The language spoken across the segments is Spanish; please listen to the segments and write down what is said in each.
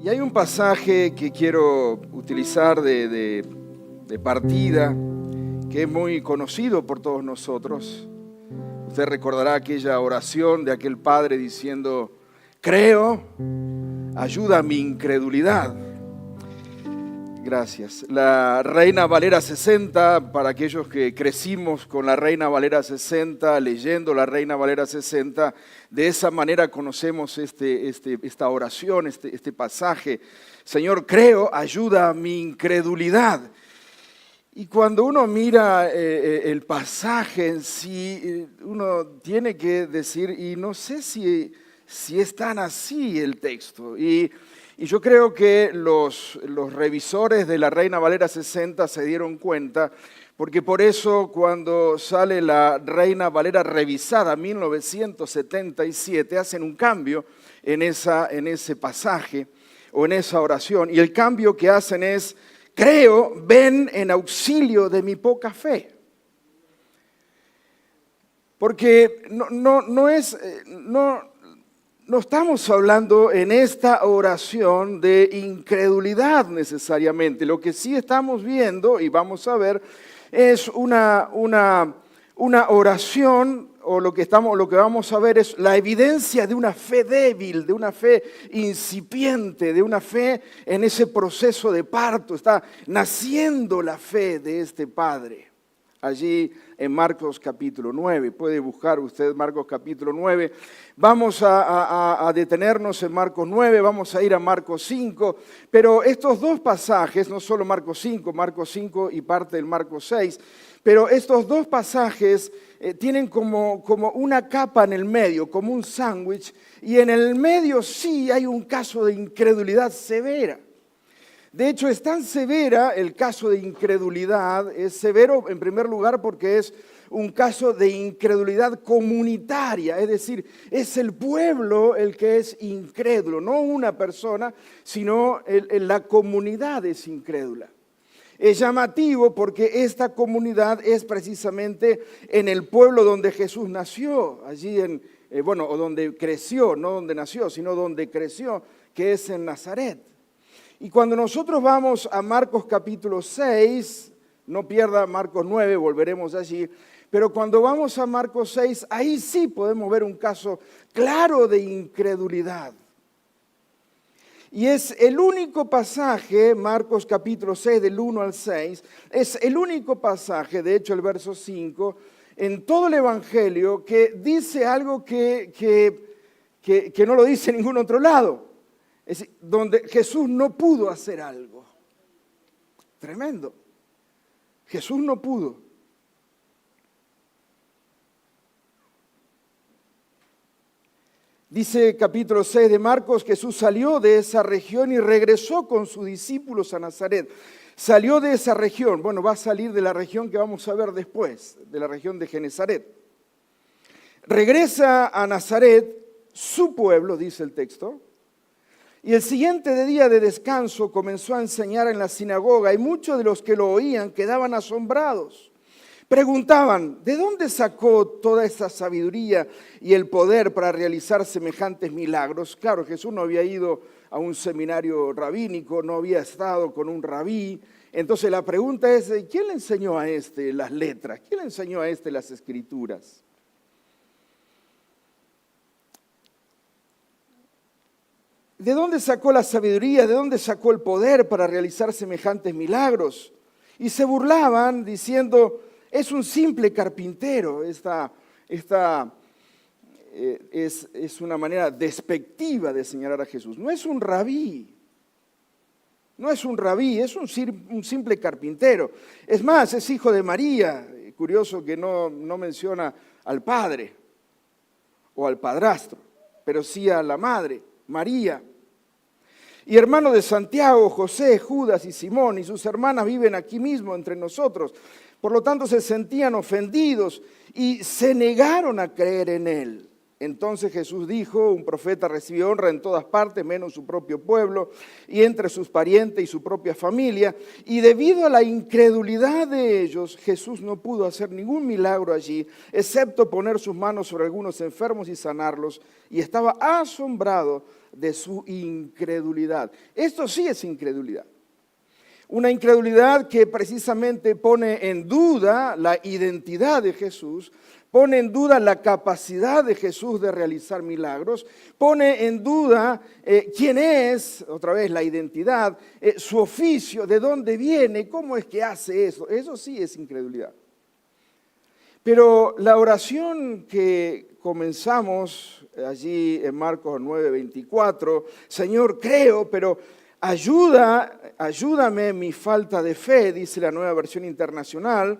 Y hay un pasaje que quiero utilizar de partida, que es muy conocido por todos nosotros. Usted recordará aquella oración de aquel padre diciendo: creo, ayuda a mi incredulidad. Gracias. La Reina Valera 60, para aquellos que crecimos con la Reina Valera 60, leyendo la Reina Valera 60, de esa manera conocemos esta oración, este pasaje. Señor, creo, ayuda a mi incredulidad. Y cuando uno mira el pasaje en sí, uno tiene que decir, y no sé si es tan así el texto. Y yo creo que los revisores de la Reina Valera 60 se dieron cuenta, porque por eso cuando sale la Reina Valera revisada 1977, hacen un cambio en ese pasaje o en esa oración. Y el cambio que hacen es: creo, ven en auxilio de mi poca fe. Porque no estamos hablando en esta oración de incredulidad necesariamente. Lo que sí estamos viendo, y vamos a ver, es una oración, o lo que vamos a ver es la evidencia de una fe débil, de una fe incipiente, de una fe en ese proceso de parto. Está naciendo la fe de este padre. Allí en Marcos capítulo 9, puede buscar usted Marcos capítulo 9. Vamos a detenernos en Marcos 9, vamos a ir a Marcos 5, pero estos dos pasajes, no solo Marcos 5 y parte del Marcos 6, pero estos dos pasajes tienen como una capa en el medio, como un sándwich, y en el medio sí hay un caso de incredulidad severa. De hecho, es tan severa el caso de incredulidad, es severo en primer lugar porque es un caso de incredulidad comunitaria, es decir, es el pueblo el que es incrédulo, no una persona, sino la comunidad es incrédula. Es llamativo porque esta comunidad es precisamente en el pueblo donde Jesús nació, allí o donde creció, no donde nació, sino donde creció, que es en Nazaret. Y cuando nosotros vamos a Marcos capítulo 6, no pierda Marcos 9, volveremos allí, pero cuando vamos a Marcos 6, ahí sí podemos ver un caso claro de incredulidad. Y es el único pasaje, Marcos capítulo 6, del 1 al 6, es el único pasaje, de hecho el verso 5, en todo el Evangelio que dice algo que no lo dice en ningún otro lado. Es decir, donde Jesús no pudo hacer algo. Tremendo. Jesús no pudo. Dice capítulo 6 de Marcos: Jesús salió de esa región y regresó con sus discípulos a Nazaret. Salió de esa región, va a salir de la región que vamos a ver después, de la región de Genezaret. Regresa a Nazaret, su pueblo, dice el texto. Y el siguiente día de descanso comenzó a enseñar en la sinagoga y muchos de los que lo oían quedaban asombrados. Preguntaban: ¿de dónde sacó toda esta sabiduría y el poder para realizar semejantes milagros? Claro, Jesús no había ido a un seminario rabínico, no había estado con un rabí. Entonces la pregunta es: ¿quién le enseñó a este las letras? ¿Quién le enseñó a este las escrituras? ¿De dónde sacó la sabiduría? ¿De dónde sacó el poder para realizar semejantes milagros? Y se burlaban diciendo: es un simple carpintero. Esta es una manera despectiva de señalar a Jesús. No es un rabí. No es un rabí, es un simple carpintero. Es más, es hijo de María. Curioso que no menciona al padre o al padrastro, pero sí a la madre, María. Y hermano de Santiago, José, Judas y Simón, y sus hermanas viven aquí mismo entre nosotros. Por lo tanto se sentían ofendidos y se negaron a creer en él. Entonces Jesús dijo: un profeta recibe honra en todas partes, menos su propio pueblo, y entre sus parientes y su propia familia. Y debido a la incredulidad de ellos, Jesús no pudo hacer ningún milagro allí, excepto poner sus manos sobre algunos enfermos y sanarlos. Y estaba asombrado de su incredulidad. Esto sí es incredulidad. Una incredulidad que precisamente pone en duda la identidad de Jesús, pone en duda la capacidad de Jesús de realizar milagros, pone en duda quién es, otra vez la identidad, su oficio, de dónde viene, cómo es que hace eso. Eso sí es incredulidad. Pero la oración que comenzamos allí en Marcos 9:24, Señor, creo, pero ayúdame en mi falta de fe, dice la Nueva Versión Internacional,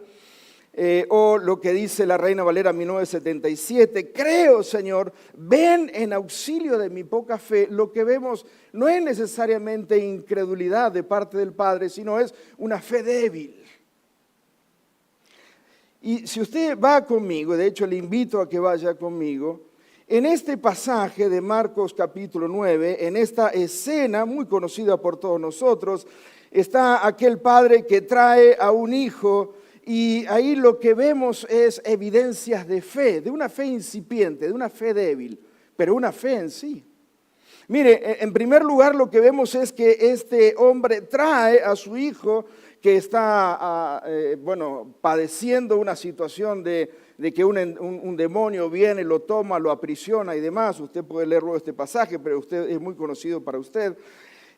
o lo que dice la Reina Valera 1977, creo, Señor, ven en auxilio de mi poca fe. Lo que vemos no es necesariamente incredulidad de parte del Padre, sino es una fe débil. Y si usted va conmigo, de hecho le invito a que vaya conmigo, en este pasaje de Marcos capítulo 9, en esta escena muy conocida por todos nosotros, está aquel padre que trae a un hijo y ahí lo que vemos es evidencias de fe, de una fe incipiente, de una fe débil, pero una fe en sí. Mire, en primer lugar lo que vemos es que este hombre trae a su hijo que está, padeciendo una situación de que un demonio viene, lo toma, lo aprisiona y demás. Usted puede leer luego este pasaje, pero es muy conocido para usted.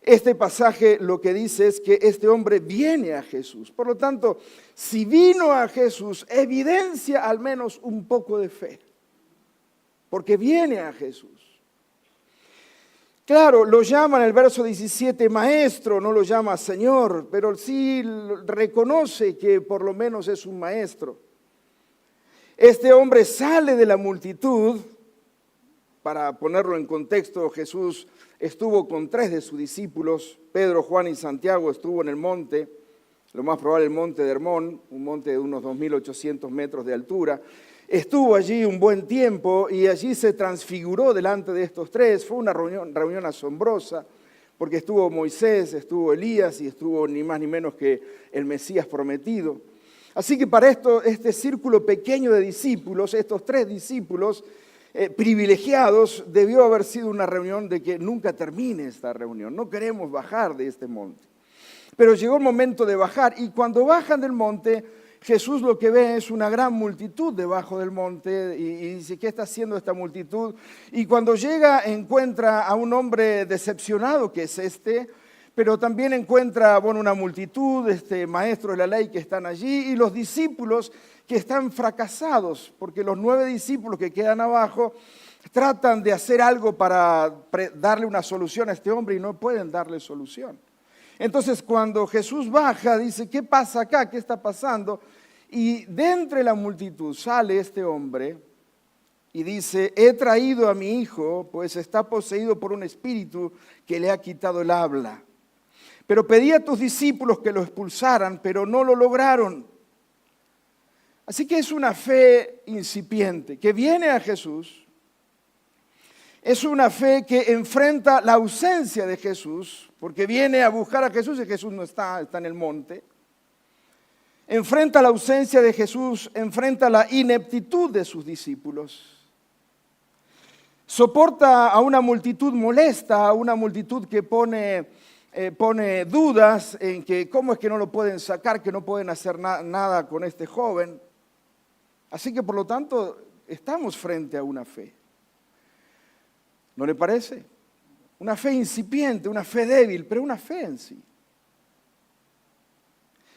Este pasaje lo que dice es que este hombre viene a Jesús. Por lo tanto, si vino a Jesús, evidencia al menos un poco de fe, porque viene a Jesús. Claro, lo llama en el verso 17 maestro, no lo llama Señor, pero sí reconoce que por lo menos es un maestro. Este hombre sale de la multitud. Para ponerlo en contexto, Jesús estuvo con 3 de sus discípulos, Pedro, Juan y Santiago, estuvo en el monte, lo más probable el monte de Hermón, un monte de unos 2.800 metros de altura. Estuvo allí un buen tiempo y allí se transfiguró delante de estos 3. Fue una reunión asombrosa porque estuvo Moisés, estuvo Elías y estuvo ni más ni menos que el Mesías prometido. Así que para este círculo pequeño de discípulos, estos 3 discípulos privilegiados, debió haber sido una reunión de que nunca termine esta reunión. No queremos bajar de este monte. Pero llegó el momento de bajar y cuando bajan del monte, Jesús lo que ve es una gran multitud debajo del monte y dice, ¿qué está haciendo esta multitud? Y cuando llega encuentra a un hombre decepcionado que es pero también encuentra una multitud, maestros de la ley que están allí y los discípulos que están fracasados, porque los 9 discípulos que quedan abajo tratan de hacer algo para darle una solución a este hombre y no pueden darle solución. Entonces cuando Jesús baja, dice, ¿qué pasa acá? ¿Qué está pasando? Y de entre la multitud sale este hombre y dice, he traído a mi hijo, pues está poseído por un espíritu que le ha quitado el habla. Pero pedí a tus discípulos que lo expulsaran, pero no lo lograron. Así que es una fe incipiente, que viene a Jesús. Es una fe que enfrenta la ausencia de Jesús, porque viene a buscar a Jesús y Jesús no está en el monte. Enfrenta la ausencia de Jesús, enfrenta la ineptitud de sus discípulos. Soporta a una multitud molesta, a una multitud que pone dudas en que cómo es que no lo pueden sacar, que no pueden hacer nada con este joven. Así que por lo tanto estamos frente a una fe. ¿No le parece? Una fe incipiente, una fe débil, pero una fe en sí.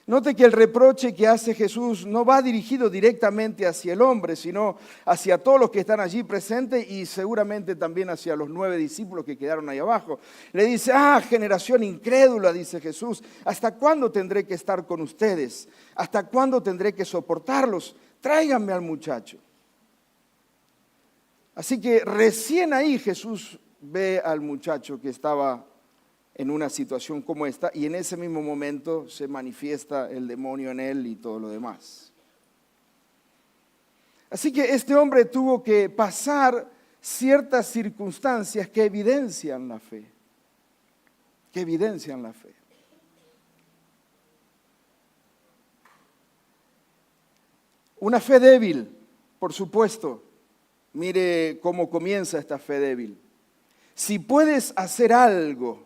Note que el reproche que hace Jesús no va dirigido directamente hacia el hombre, sino hacia todos los que están allí presentes y seguramente también hacia los 9 discípulos que quedaron ahí abajo. Le dice, generación incrédula, dice Jesús, ¿hasta cuándo tendré que estar con ustedes? ¿Hasta cuándo tendré que soportarlos? Tráiganme al muchacho. Así que recién ahí Jesús ve al muchacho que estaba en una situación como esta y en ese mismo momento se manifiesta el demonio en él y todo lo demás. Así que este hombre tuvo que pasar ciertas circunstancias que evidencian la fe, Una fe débil, por supuesto. Mire cómo comienza esta fe débil. si puedes hacer algo.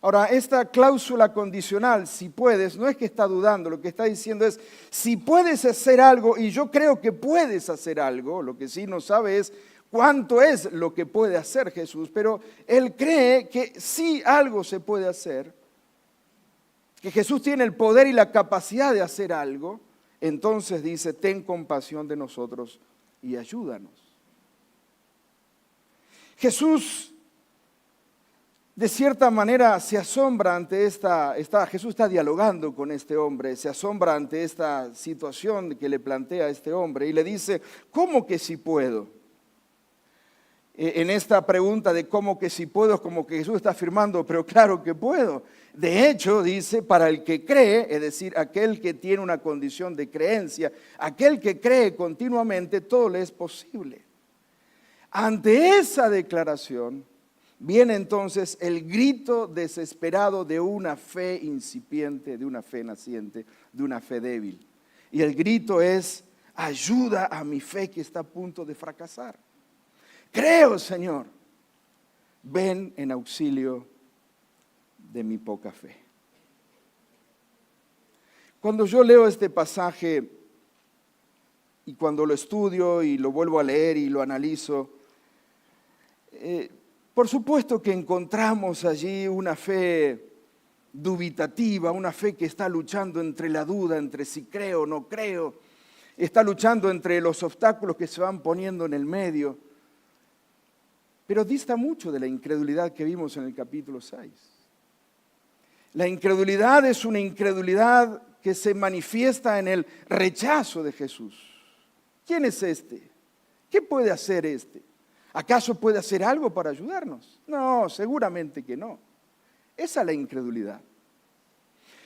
Ahora, esta cláusula condicional, si puedes, no es que está dudando, lo que está diciendo es, si puedes hacer algo, y yo creo que puedes hacer algo, lo que sí no sabe es cuánto es lo que puede hacer Jesús, pero él cree que sí algo se puede hacer, que Jesús tiene el poder y la capacidad de hacer algo. Entonces dice, ten compasión de nosotros y ayúdanos. Jesús, de cierta manera, se asombra ante Jesús está dialogando con este hombre, se asombra ante esta situación que le plantea a este hombre y le dice, ¿cómo que si puedo? En esta pregunta de cómo que si puedo, es como que Jesús está afirmando, pero claro que puedo. De hecho, dice, para el que cree, es decir, aquel que tiene una condición de creencia, aquel que cree continuamente, todo le es posible. Ante esa declaración, viene entonces el grito desesperado de una fe incipiente, de una fe naciente, de una fe débil. Y el grito es, ayuda a mi fe que está a punto de fracasar. Creo, Señor, ven en auxilio de mi poca fe. Cuando yo leo este pasaje y cuando lo estudio y lo vuelvo a leer y lo analizo, por supuesto que encontramos allí una fe dubitativa, una fe que está luchando entre la duda, entre si creo o no creo, está luchando entre los obstáculos que se van poniendo en el medio. Pero dista mucho de la incredulidad que vimos en el capítulo 6. La incredulidad es una incredulidad que se manifiesta en el rechazo de Jesús. ¿Quién es este? ¿Qué puede hacer este? ¿Acaso puede hacer algo para ayudarnos? No, seguramente que no. Esa es la incredulidad.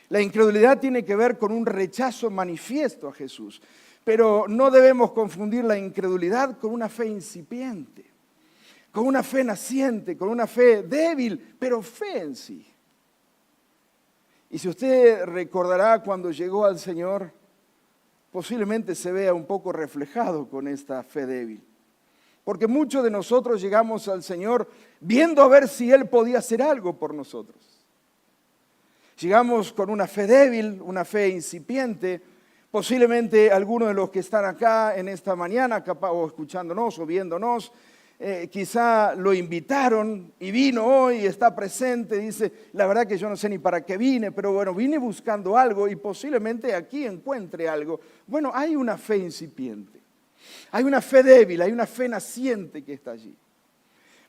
La incredulidad tiene que ver con un rechazo manifiesto a Jesús. Pero no debemos confundir la incredulidad con una fe incipiente, con una fe naciente, con una fe débil, pero fe en sí. Y si usted recordará cuando llegó al Señor, posiblemente se vea un poco reflejado con esta fe débil. Porque muchos de nosotros llegamos al Señor viendo a ver si Él podía hacer algo por nosotros. Llegamos con una fe débil, una fe incipiente. Posiblemente algunos de los que están acá en esta mañana, o escuchándonos o viéndonos, quizá lo invitaron y vino hoy, está presente, dice, la verdad que yo no sé ni para qué vine, pero bueno, vine buscando algo y posiblemente aquí encuentre algo. Bueno, hay una fe incipiente, hay una fe débil, hay una fe naciente que está allí.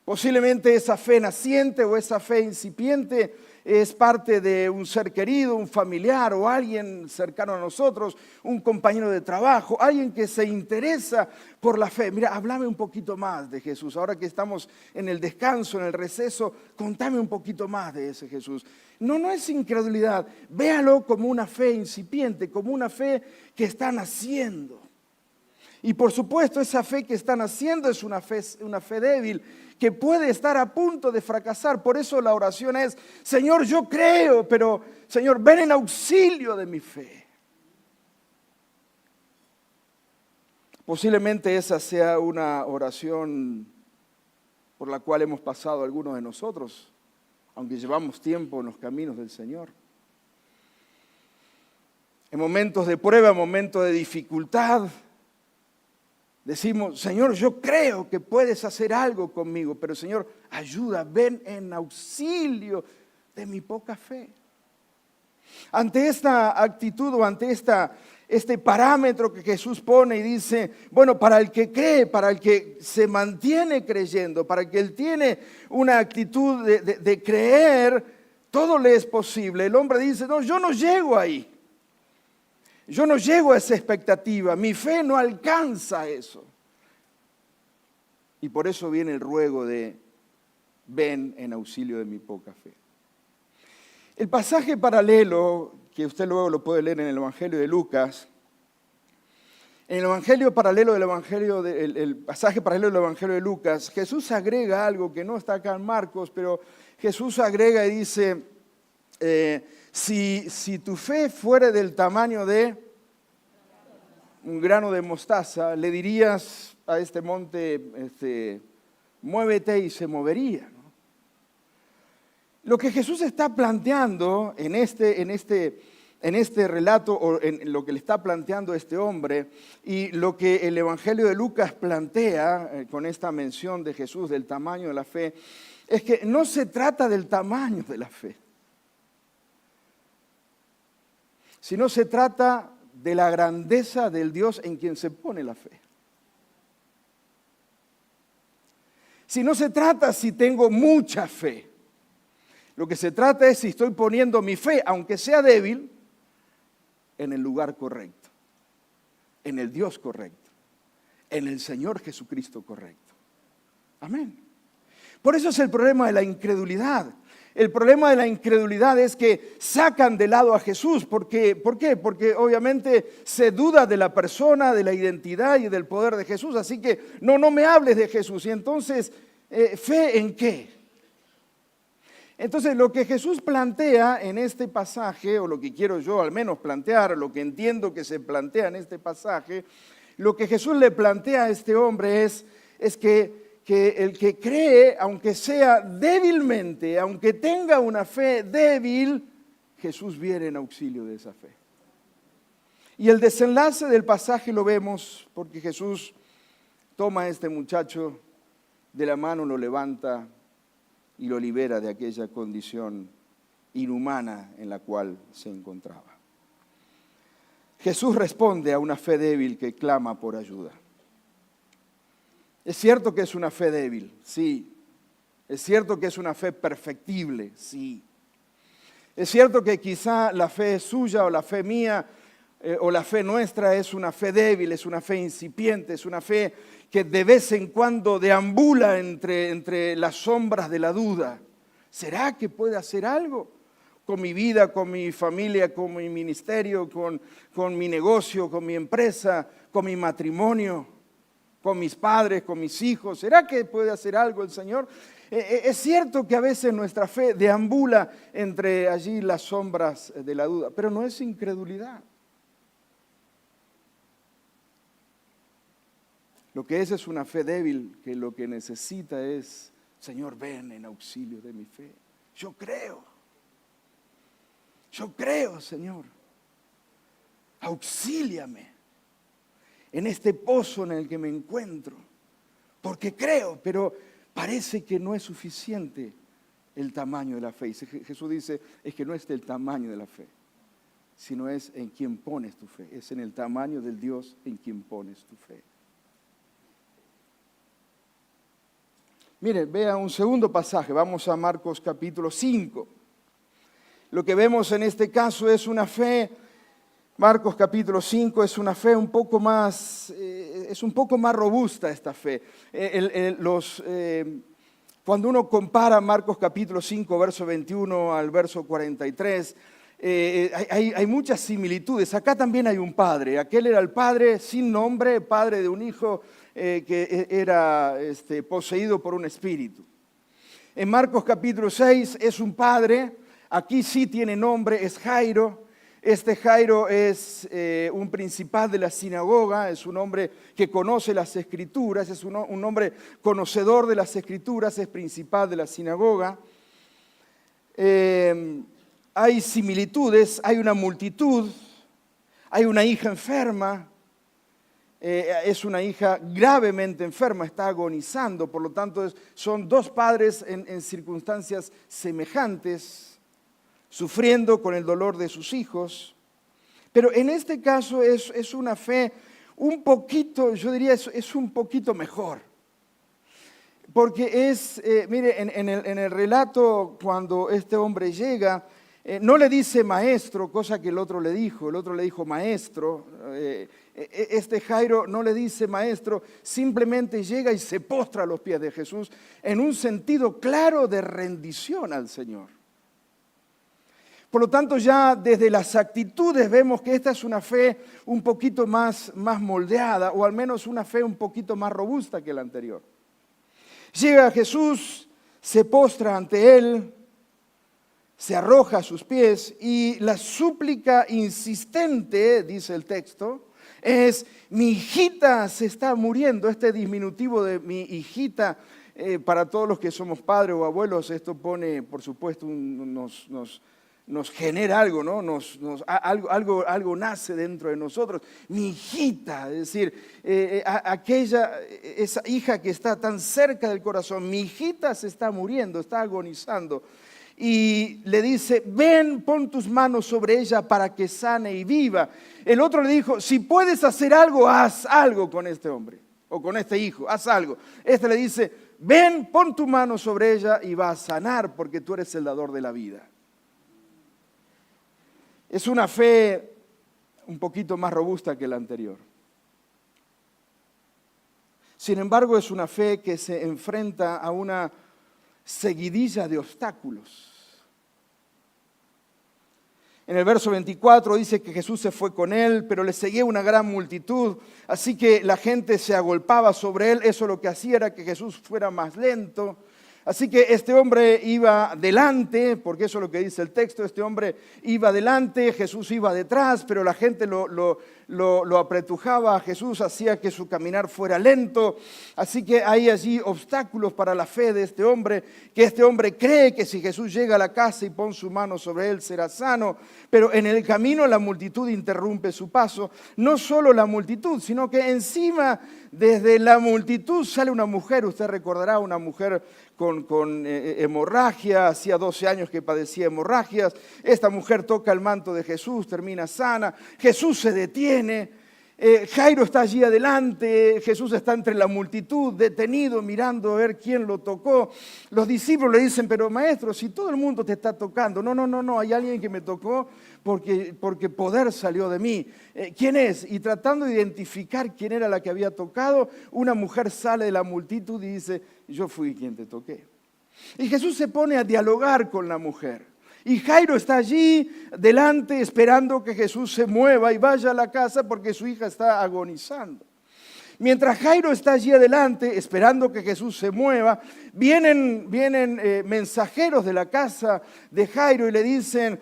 Posiblemente esa fe naciente o esa fe incipiente es parte de un ser querido, un familiar o alguien cercano a nosotros, un compañero de trabajo, alguien que se interesa por la fe. Mira, háblame un poquito más de Jesús. Ahora que estamos en el descanso, en el receso, contame un poquito más de ese Jesús. No es incredulidad. Véalo como una fe incipiente, como una fe que está naciendo. Y por supuesto, esa fe que está naciendo es una fe débil, que puede estar a punto de fracasar. Por eso la oración es, Señor, yo creo, pero Señor, ven en auxilio de mi fe. Posiblemente esa sea una oración por la cual hemos pasado algunos de nosotros, aunque llevamos tiempo en los caminos del Señor. En momentos de prueba, en momentos de dificultad, decimos, Señor, yo creo que puedes hacer algo conmigo, pero Señor, ayuda, ven en auxilio de mi poca fe. Ante esta actitud o ante este parámetro que Jesús pone y dice, bueno, para el que cree, para el que se mantiene creyendo, para el que él tiene una actitud de creer, todo le es posible. El hombre dice, no, yo no llego ahí. Yo no llego a esa expectativa, mi fe no alcanza eso. Y por eso viene el ruego de ven en auxilio de mi poca fe. El pasaje paralelo, que usted luego lo puede leer en el Evangelio de Lucas, en el Evangelio paralelo del Evangelio, el pasaje paralelo del Evangelio de Lucas, Jesús agrega algo que no está acá en Marcos, pero Jesús agrega y dice, si tu fe fuera del tamaño de un grano de mostaza, le dirías a este monte, muévete y se movería, ¿no? Lo que Jesús está planteando en este relato, o en lo que le está planteando este hombre, y lo que el Evangelio de Lucas plantea con esta mención de Jesús del tamaño de la fe, es que no se trata del tamaño de la fe, sino se trata de la grandeza del Dios en quien se pone la fe. Si no se trata si tengo mucha fe, lo que se trata es si estoy poniendo mi fe, aunque sea débil, en el lugar correcto, en el Dios correcto, en el Señor Jesucristo correcto. Amén. Por eso es el problema de la incredulidad. El problema de la incredulidad es que sacan de lado a Jesús. ¿Por qué? Porque obviamente se duda de la persona, de la identidad y del poder de Jesús. Así que no me hables de Jesús. Y entonces, ¿fe en qué? Entonces, lo que Jesús plantea en este pasaje, o lo que quiero yo al menos plantear, lo que entiendo que se plantea en este pasaje, lo que Jesús le plantea a este hombre es que el que cree, aunque sea débilmente, aunque tenga una fe débil, Jesús viene en auxilio de esa fe. Y el desenlace del pasaje lo vemos porque Jesús toma a este muchacho de la mano, lo levanta y lo libera de aquella condición inhumana en la cual se encontraba. Jesús responde a una fe débil que clama por ayuda. Es cierto que es una fe débil, sí. Es cierto que es una fe perfectible, sí. Es cierto que quizá la fe suya o la fe mía o la fe nuestra es una fe débil, es una fe incipiente, es una fe que de vez en cuando deambula entre las sombras de la duda. ¿Será que puede hacer algo con mi vida, con mi familia, con mi ministerio, con mi negocio, con mi empresa, con mi matrimonio, con mis padres, con mis hijos? ¿Será que puede hacer algo el Señor? Es cierto que a veces nuestra fe deambula entre allí las sombras de la duda, pero no es incredulidad. Lo que es una fe débil que lo que necesita es, Señor, ven en auxilio de mi fe. Yo creo, Señor, auxíliame en este pozo en el que me encuentro, porque creo, pero parece que no es suficiente el tamaño de la fe. Y Jesús dice, es que no es del tamaño de la fe, sino es en quien pones tu fe, es en el tamaño del Dios en quien pones tu fe. Mire, vea un segundo pasaje, vamos a Marcos capítulo 5. Lo que vemos en este caso es una fe, Marcos capítulo 5 es una fe un poco más, es un poco más robusta esta fe. Cuando uno compara Marcos capítulo 5, verso 21 al verso 43, hay muchas similitudes. Acá también hay un padre, aquel era el padre sin nombre, padre de un hijo que era poseído por un espíritu. En Marcos capítulo 6 es un padre, aquí sí tiene nombre, es Jairo. Este Jairo es un principal de la sinagoga, es un hombre que conoce las escrituras, es un hombre conocedor de las escrituras, es principal de la sinagoga. Hay similitudes, hay una multitud, hay una hija enferma, es una hija gravemente enferma, está agonizando, por lo tanto son dos padres en circunstancias semejantes, sufriendo con el dolor de sus hijos. Pero en este caso es una fe un poquito, yo diría, es un poquito mejor. Porque mire, en el relato cuando este hombre llega, no le dice maestro, cosa que el otro le dijo maestro. Este Jairo no le dice maestro, simplemente llega y se postra a los pies de Jesús en un sentido claro de rendición al Señor. Por lo tanto, ya desde las actitudes vemos que esta es una fe un poquito más moldeada, o al menos una fe un poquito más robusta que la anterior. Llega Jesús, se postra ante él, se arroja a sus pies y la súplica insistente, dice el texto, es: mi hijita se está muriendo. Este diminutivo de mi hijita Para todos los que somos padres o abuelos, esto pone, por supuesto, nos genera algo, ¿no? Algo nace dentro de nosotros. Mi hijita, es decir, esa hija que está tan cerca del corazón, mi hijita se está muriendo, está agonizando. Y le dice, ven, pon tus manos sobre ella para que sane y viva. El otro le dijo, si puedes hacer algo, haz algo con este hombre o con este hijo, haz algo. Este le dice, ven, pon tu mano sobre ella y va a sanar porque tú eres el dador de la vida. Es una fe un poquito más robusta que la anterior. Sin embargo, es una fe que se enfrenta a una seguidilla de obstáculos. En el verso 24 dice que Jesús se fue con él, pero le seguía una gran multitud, así que la gente se agolpaba sobre él. Eso lo que hacía era que Jesús fuera más lento. Así que este hombre iba delante, porque eso es lo que dice el texto, este hombre iba delante, Jesús iba detrás, pero la gente lo apretujaba a Jesús, hacía que su caminar fuera lento. Así que hay allí obstáculos para la fe de este hombre, que este hombre cree que si Jesús llega a la casa y pone su mano sobre él será sano, pero en el camino la multitud interrumpe su paso. No solo la multitud, sino que encima desde la multitud sale una mujer, usted recordará, una mujer con hemorragia, hacía 12 años que padecía hemorragias. Esta mujer toca el manto de Jesús, termina sana, Jesús se detiene, Jairo está allí adelante, Jesús está entre la multitud, detenido, mirando a ver quién lo tocó. Los discípulos le dicen, pero maestro, si todo el mundo te está tocando. No, hay alguien que me tocó porque poder salió de mí. ¿Quién es? Y tratando de identificar quién era la que había tocado, una mujer sale de la multitud y dice, yo fui quien te toqué. Y Jesús se pone a dialogar con la mujer. Y Jairo está allí delante esperando que Jesús se mueva y vaya a la casa porque su hija está agonizando. Mientras Jairo está allí adelante esperando que Jesús se mueva, vienen mensajeros de la casa de Jairo y le dicen,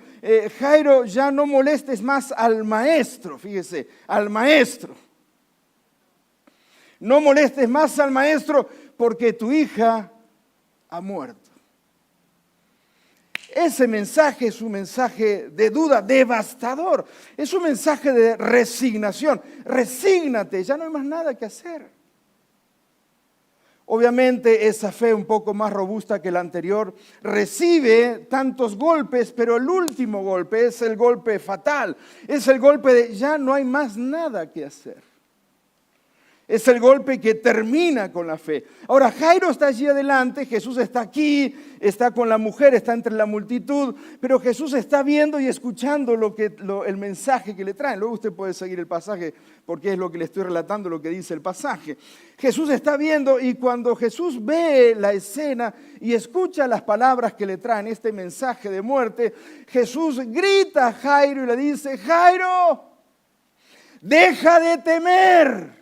Jairo, ya no molestes más al maestro, fíjese, al maestro. No molestes más al maestro porque tu hija ha muerto. Ese mensaje es un mensaje de duda, devastador. Es un mensaje de resignación. Resígnate, ya no hay más nada que hacer. Obviamente esa fe un poco más robusta que la anterior recibe tantos golpes, pero el último golpe es el golpe fatal. Es el golpe de ya no hay más nada que hacer. Es el golpe que termina con la fe. Ahora, Jairo está allí adelante, Jesús está aquí, está con la mujer, está entre la multitud, pero Jesús está viendo y escuchando el mensaje que le traen. Luego usted puede seguir el pasaje porque es lo que le estoy relatando, lo que dice el pasaje. Jesús está viendo y cuando Jesús ve la escena y escucha las palabras que le traen, este mensaje de muerte, Jesús grita a Jairo y le dice, Jairo, deja de temer.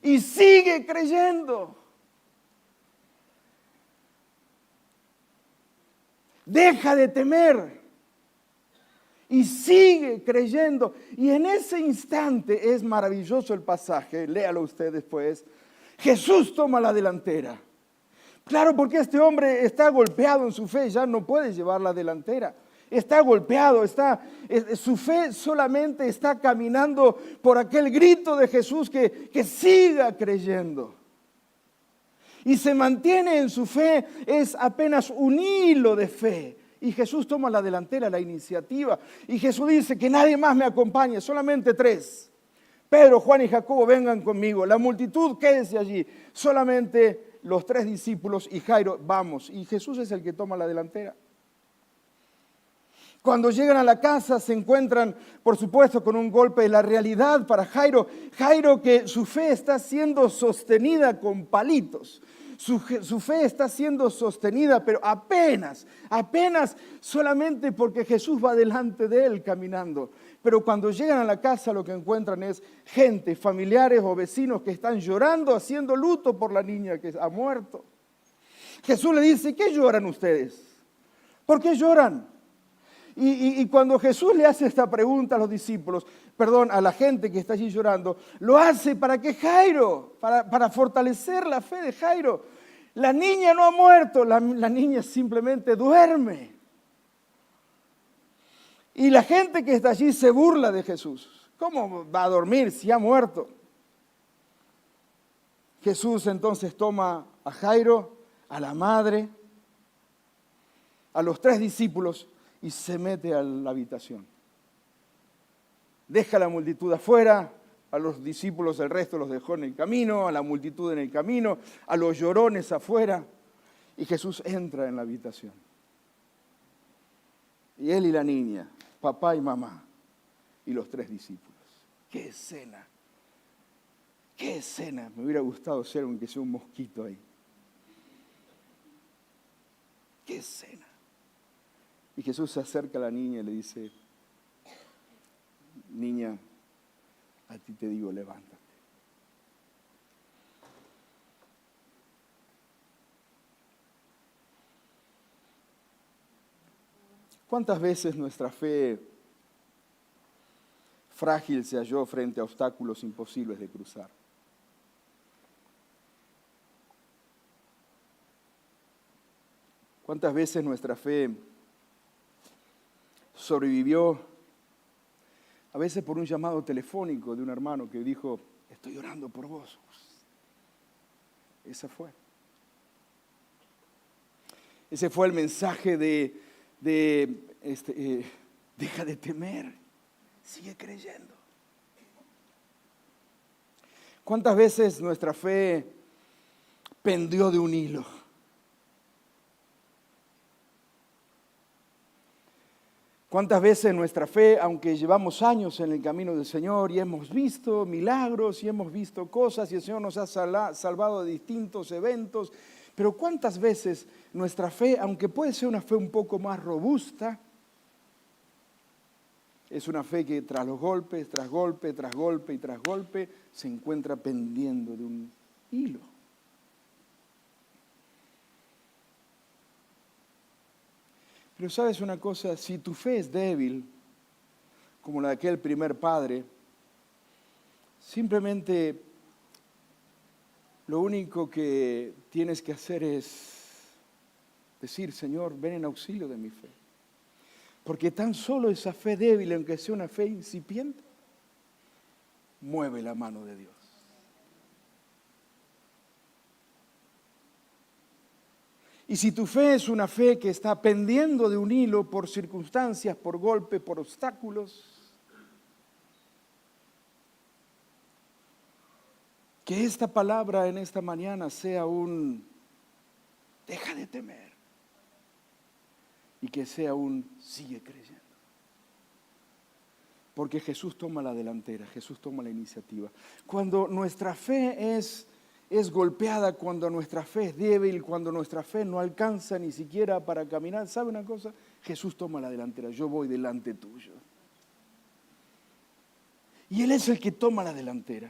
Y sigue creyendo. Deja de temer. Y sigue creyendo. Y en ese instante es maravilloso el pasaje. Léalo usted después. Jesús toma la delantera. Claro, porque este hombre está golpeado en su fe. Ya no puede llevar la delantera. Está golpeado, su fe solamente está caminando por aquel grito de Jesús que siga creyendo. Y se mantiene en su fe, es apenas un hilo de fe. Y Jesús toma la delantera, la iniciativa. Y Jesús dice que nadie más me acompañe, solamente 3. Pedro, Juan y Jacobo, vengan conmigo. La multitud, quédese allí. Solamente los 3 discípulos y Jairo, vamos. Y Jesús es el que toma la delantera. Cuando llegan a la casa se encuentran, por supuesto, con un golpe de la realidad para Jairo. Jairo, que su fe está siendo sostenida con palitos. Su fe está siendo sostenida, pero apenas solamente porque Jesús va delante de él caminando. Pero cuando llegan a la casa lo que encuentran es gente, familiares o vecinos que están llorando, haciendo luto por la niña que ha muerto. Jesús le dice, ¿qué lloran ustedes? ¿Por qué lloran? Y cuando Jesús le hace esta pregunta a los discípulos, perdón, a la gente que está allí llorando, lo hace para que Jairo, para fortalecer la fe de Jairo. La niña no ha muerto, la niña simplemente duerme. Y la gente que está allí se burla de Jesús. ¿Cómo va a dormir si ha muerto? Jesús entonces toma a Jairo, a la madre, a los 3 discípulos y se mete a la habitación. Deja a la multitud afuera, a los discípulos el resto los dejó en el camino, a la multitud en el camino, a los llorones afuera. Y Jesús entra en la habitación. Y él y la niña, papá y mamá, y los 3 discípulos. ¡Qué escena! ¡Qué escena! Me hubiera gustado ser aunque sea un mosquito ahí. ¡Qué escena! Y Jesús se acerca a la niña y le dice, niña, a ti te digo, levántate. ¿Cuántas veces nuestra fe frágil se halló frente a obstáculos imposibles de cruzar? ¿Cuántas veces nuestra fe sobrevivió, a veces por un llamado telefónico de un hermano que dijo, estoy orando por vos? Esa fue. Ese fue el mensaje deja de temer, sigue creyendo. ¿Cuántas veces nuestra fe pendió de un hilo? ¿Cuántas veces nuestra fe, aunque llevamos años en el camino del Señor y hemos visto milagros y hemos visto cosas y el Señor nos ha salvado de distintos eventos, pero cuántas veces nuestra fe, aunque puede ser una fe un poco más robusta, es una fe que tras los golpes, tras golpe, tras golpe y tras golpe, se encuentra pendiendo de un hilo? Pero sabes una cosa, si tu fe es débil, como la de aquel primer padre, simplemente lo único que tienes que hacer es decir, Señor, ven en auxilio de mi fe. Porque tan solo esa fe débil, aunque sea una fe incipiente, mueve la mano de Dios. Y si tu fe es una fe que está pendiendo de un hilo por circunstancias, por golpes, por obstáculos, que esta palabra en esta mañana sea un deja de temer y que sea un sigue creyendo. Porque Jesús toma la delantera, Jesús toma la iniciativa. Cuando nuestra fe es golpeada, cuando nuestra fe es débil, cuando nuestra fe no alcanza ni siquiera para caminar, ¿sabe una cosa? Jesús toma la delantera, yo voy delante tuyo. Y Él es el que toma la delantera.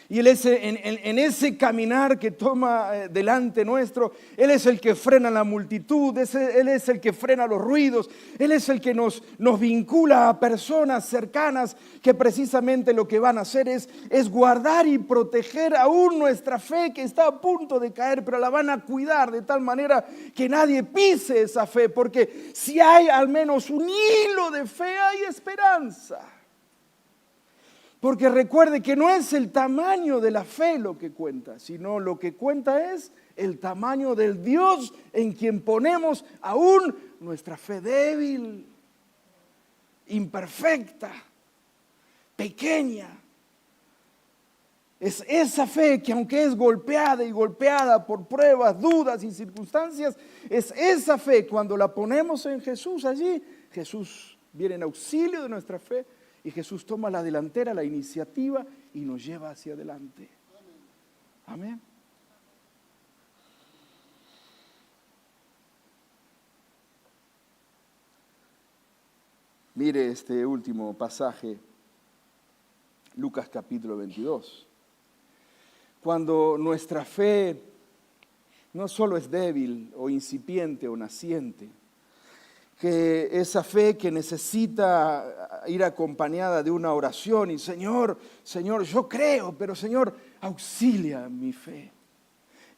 Y Él es en ese caminar que toma delante nuestro, Él es el que frena la multitud, Él es el que frena los ruidos, Él es el que nos vincula a personas cercanas que precisamente lo que van a hacer es guardar y proteger aún nuestra fe que está a punto de caer, pero la van a cuidar de tal manera que nadie pise esa fe, porque si hay al menos un hilo de fe, hay esperanza. Porque recuerde que no es el tamaño de la fe lo que cuenta, sino lo que cuenta es el tamaño del Dios en quien ponemos aún nuestra fe débil, imperfecta, pequeña. Es esa fe que aunque es golpeada y golpeada por pruebas, dudas y circunstancias, es esa fe cuando la ponemos en Jesús allí, Jesús viene en auxilio de nuestra fe. Y Jesús toma la delantera, la iniciativa y nos lleva hacia adelante. Amén. Mire este último pasaje, Lucas capítulo 22. Cuando nuestra fe no solo es débil o incipiente o naciente, que esa fe que necesita ir acompañada de una oración y Señor, yo creo, pero Señor, auxilia mi fe.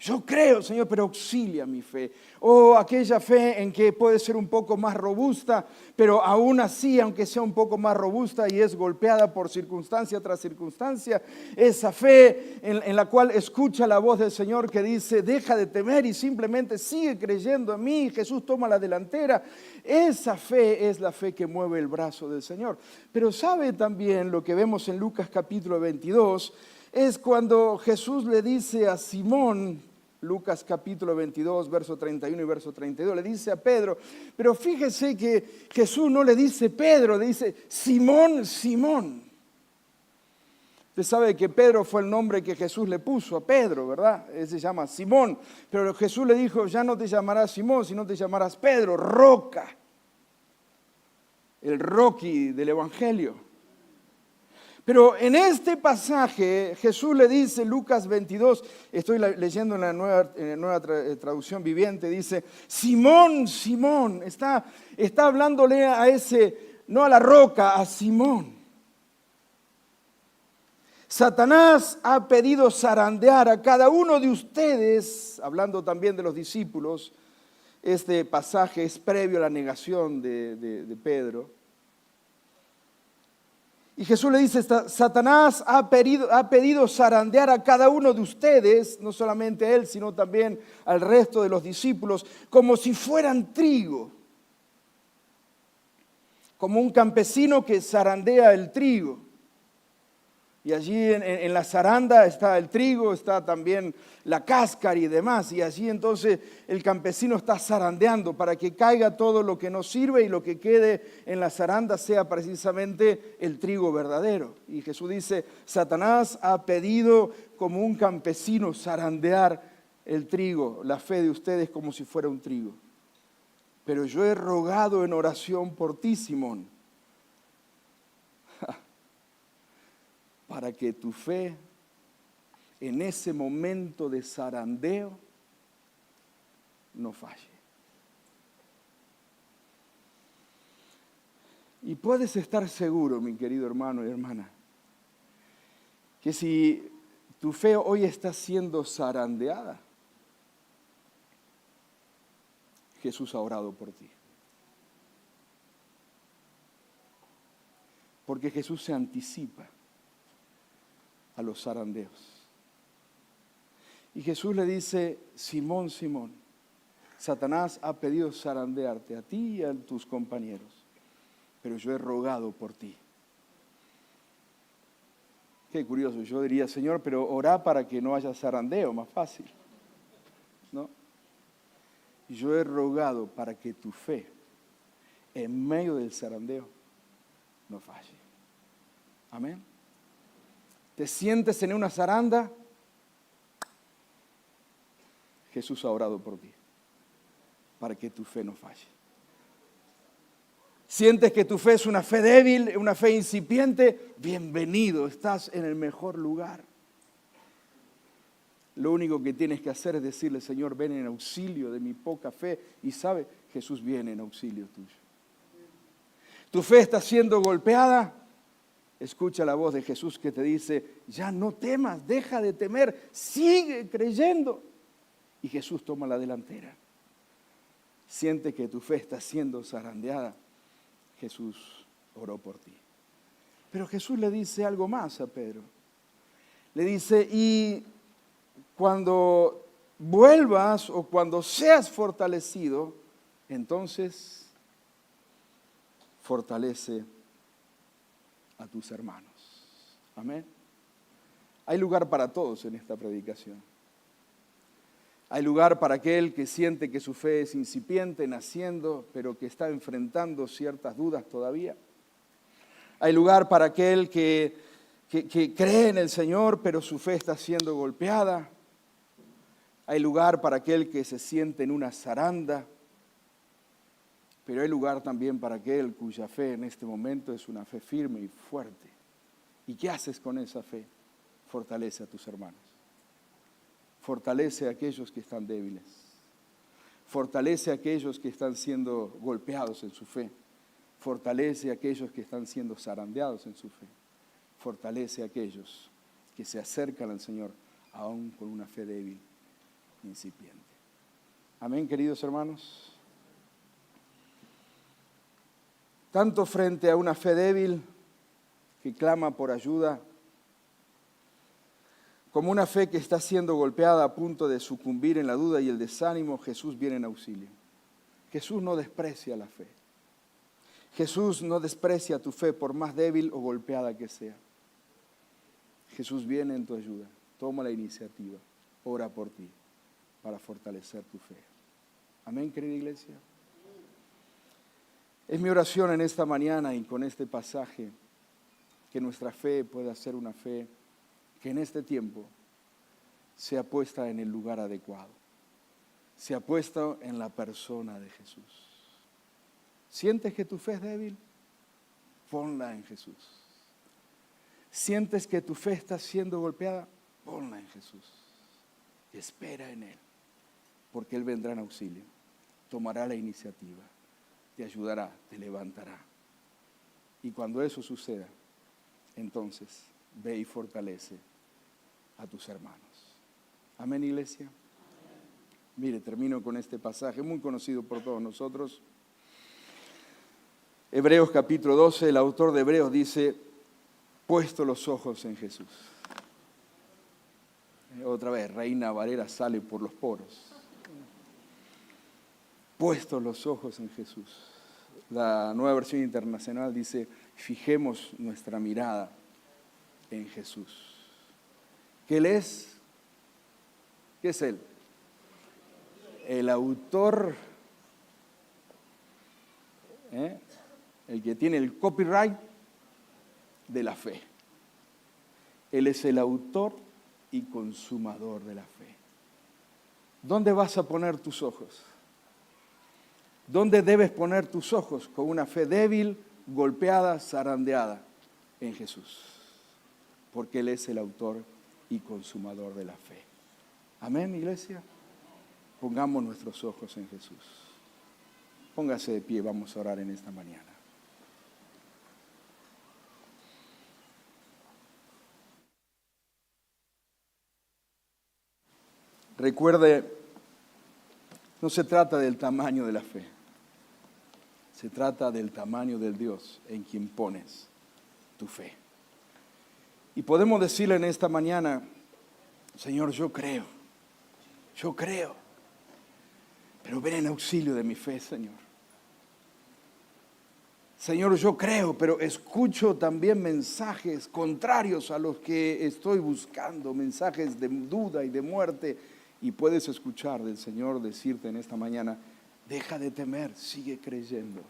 Yo creo, Señor, pero auxilia mi fe. O aquella fe en que puede ser un poco más robusta, pero aún así, aunque sea un poco más robusta y es golpeada por circunstancia tras circunstancia, esa fe en la cual escucha la voz del Señor que dice, deja de temer y simplemente sigue creyendo en mí, Jesús toma la delantera. Esa fe es la fe que mueve el brazo del Señor. Pero sabe también lo que vemos en Lucas capítulo 22, es cuando Jesús le dice a Simón, Lucas capítulo 22, verso 31 y verso 32, le dice a Pedro, pero fíjese que Jesús no le dice Pedro, le dice Simón, Simón. Usted sabe que Pedro fue el nombre que Jesús le puso a Pedro, ¿verdad? Él se llama Simón, pero Jesús le dijo, ya no te llamarás Simón, sino te llamarás Pedro, roca, el Rocky del Evangelio. Pero en este pasaje Jesús le dice, Lucas 22, estoy leyendo en la nueva traducción viviente, dice, Simón, Simón, está hablándole a ese, no a la roca, a Simón. Satanás ha pedido zarandear a cada uno de ustedes, hablando también de los discípulos, este pasaje es previo a la negación de Pedro. Y Jesús le dice, Satanás ha pedido zarandear a cada uno de ustedes, no solamente a él, sino también al resto de los discípulos, como si fueran trigo. Como un campesino que zarandea el trigo. Y allí en la zaranda está el trigo, está también la cáscara y demás. Y allí entonces el campesino está zarandeando para que caiga todo lo que no sirve y lo que quede en la zaranda sea precisamente el trigo verdadero. Y Jesús dice, Satanás ha pedido como un campesino zarandear el trigo, la fe de ustedes como si fuera un trigo. Pero yo he rogado en oración por ti, Simón, para que tu fe en ese momento de zarandeo no falle. Y puedes estar seguro, mi querido hermano y hermana, que si tu fe hoy está siendo zarandeada, Jesús ha orado por ti. Porque Jesús se anticipa a los zarandeos. Y Jesús le dice, Simón, Simón, Satanás ha pedido zarandearte a ti y a tus compañeros, pero yo he rogado por ti. Qué curioso, yo diría, Señor, pero orá para que no haya zarandeo, más fácil, ¿no? Yo he rogado para que tu fe, en medio del zarandeo, no falle. Amén. ¿Te sientes en una zaranda? Jesús ha orado por ti, para que tu fe no falle. ¿Sientes que tu fe es una fe débil, una fe incipiente? Bienvenido, estás en el mejor lugar. Lo único que tienes que hacer es decirle, Señor, ven en auxilio de mi poca fe. Y sabe, Jesús viene en auxilio tuyo. ¿Tu fe está siendo golpeada? Escucha la voz de Jesús que te dice, ya no temas, deja de temer, sigue creyendo. Y Jesús toma la delantera. Siente que tu fe está siendo zarandeada. Jesús oró por ti. Pero Jesús le dice algo más a Pedro. Le dice, y cuando vuelvas o cuando seas fortalecido, entonces fortalece a tus hermanos. Amén. Hay lugar para todos en esta predicación. Hay lugar para aquel que siente que su fe es incipiente, naciendo, pero que está enfrentando ciertas dudas todavía. Hay lugar para aquel que cree en el Señor, pero su fe está siendo golpeada. Hay lugar para aquel que se siente en una zaranda. Pero hay lugar también para aquel cuya fe en este momento es una fe firme y fuerte. ¿Y qué haces con esa fe? Fortalece a tus hermanos. Fortalece a aquellos que están débiles. Fortalece a aquellos que están siendo golpeados en su fe. Fortalece a aquellos que están siendo zarandeados en su fe. Fortalece a aquellos que se acercan al Señor aún con una fe débil, incipiente. Amén, queridos hermanos. Tanto frente a una fe débil que clama por ayuda, como una fe que está siendo golpeada a punto de sucumbir en la duda y el desánimo, Jesús viene en auxilio. Jesús no desprecia la fe. Jesús no desprecia tu fe por más débil o golpeada que sea. Jesús viene en tu ayuda. Toma la iniciativa. Ora por ti para fortalecer tu fe. Amén, querida iglesia. Es mi oración en esta mañana y con este pasaje que nuestra fe pueda ser una fe que en este tiempo sea puesta en el lugar adecuado, sea puesta en la persona de Jesús. ¿Sientes que tu fe es débil? Ponla en Jesús. ¿Sientes que tu fe está siendo golpeada? Ponla en Jesús. Espera en Él, porque Él vendrá en auxilio, tomará la iniciativa, te ayudará, te levantará. Y cuando eso suceda, entonces ve y fortalece a tus hermanos. Amén, iglesia. Mire, termino con este pasaje muy conocido por todos nosotros. Hebreos capítulo 12, el autor de Hebreos dice, puesto los ojos en Jesús. Otra vez, Reina Valera sale por los poros. Puestos los ojos en Jesús. La Nueva Versión Internacional dice, fijemos nuestra mirada en Jesús. ¿Qué Él es? ¿Qué es Él? El autor, el que tiene el copyright de la fe. Él es el autor y consumador de la fe. ¿Dónde vas a poner tus ojos? ¿Dónde debes poner tus ojos? Con una fe débil, golpeada, zarandeada, en Jesús. Porque Él es el autor y consumador de la fe. Amén, iglesia. Pongamos nuestros ojos en Jesús. Póngase de pie, vamos a orar en esta mañana. Recuerde, no se trata del tamaño de la fe. Se trata del tamaño del Dios en quien pones tu fe. Y podemos decirle en esta mañana, Señor, yo creo, pero ven en auxilio de mi fe, Señor. Señor, yo creo, pero escucho también mensajes contrarios a los que estoy buscando, mensajes de duda y de muerte. Y puedes escuchar del Señor decirte en esta mañana, deja de temer, sigue creyendo.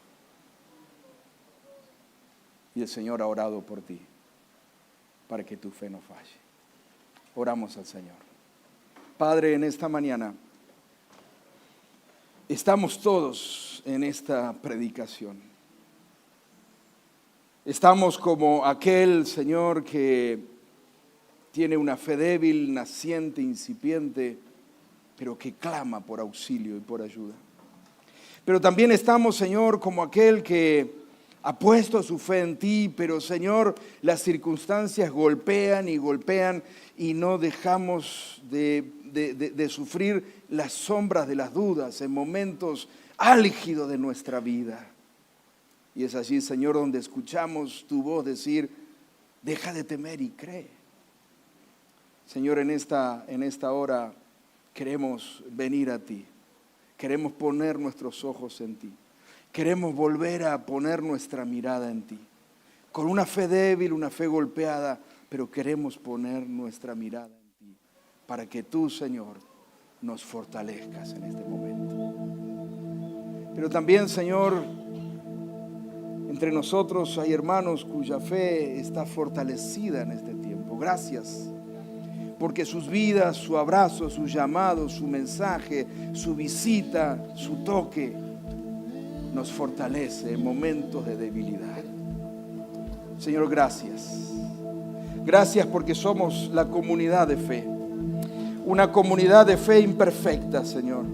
Y el Señor ha orado por ti, para que tu fe no falle. Oramos al Señor. Padre, en esta mañana estamos todos en esta predicación. Estamos como aquel Señor que tiene una fe débil, naciente, incipiente, pero que clama por auxilio y por ayuda. Pero también estamos, Señor, como aquel que ha puesto su fe en ti, pero, Señor, las circunstancias golpean y no dejamos de sufrir las sombras de las dudas en momentos álgidos de nuestra vida. Y es allí, Señor, donde escuchamos tu voz decir, deja de temer y cree. Señor, en esta hora queremos venir a ti, queremos poner nuestros ojos en ti, queremos volver a poner nuestra mirada en ti, con una fe débil, una fe golpeada, pero queremos poner nuestra mirada en ti, para que tú, Señor, nos fortalezcas en este momento. Pero también, Señor, entre nosotros hay hermanos cuya fe está fortalecida en este tiempo. Gracias. Porque sus vidas, su abrazo, su llamado, su mensaje, su visita, su toque, nos fortalece en momentos de debilidad. Señor, gracias. Gracias porque somos la comunidad de fe. Una comunidad de fe imperfecta, Señor.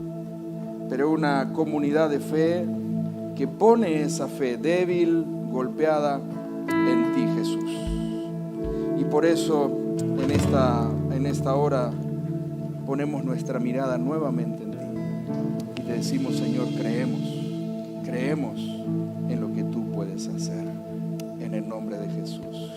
pero una comunidad de fe que pone esa fe débil, golpeada en ti, Jesús. Y por eso en esta hora ponemos nuestra mirada nuevamente en ti y te decimos, Señor, creemos en lo que tú puedes hacer, en el nombre de Jesús.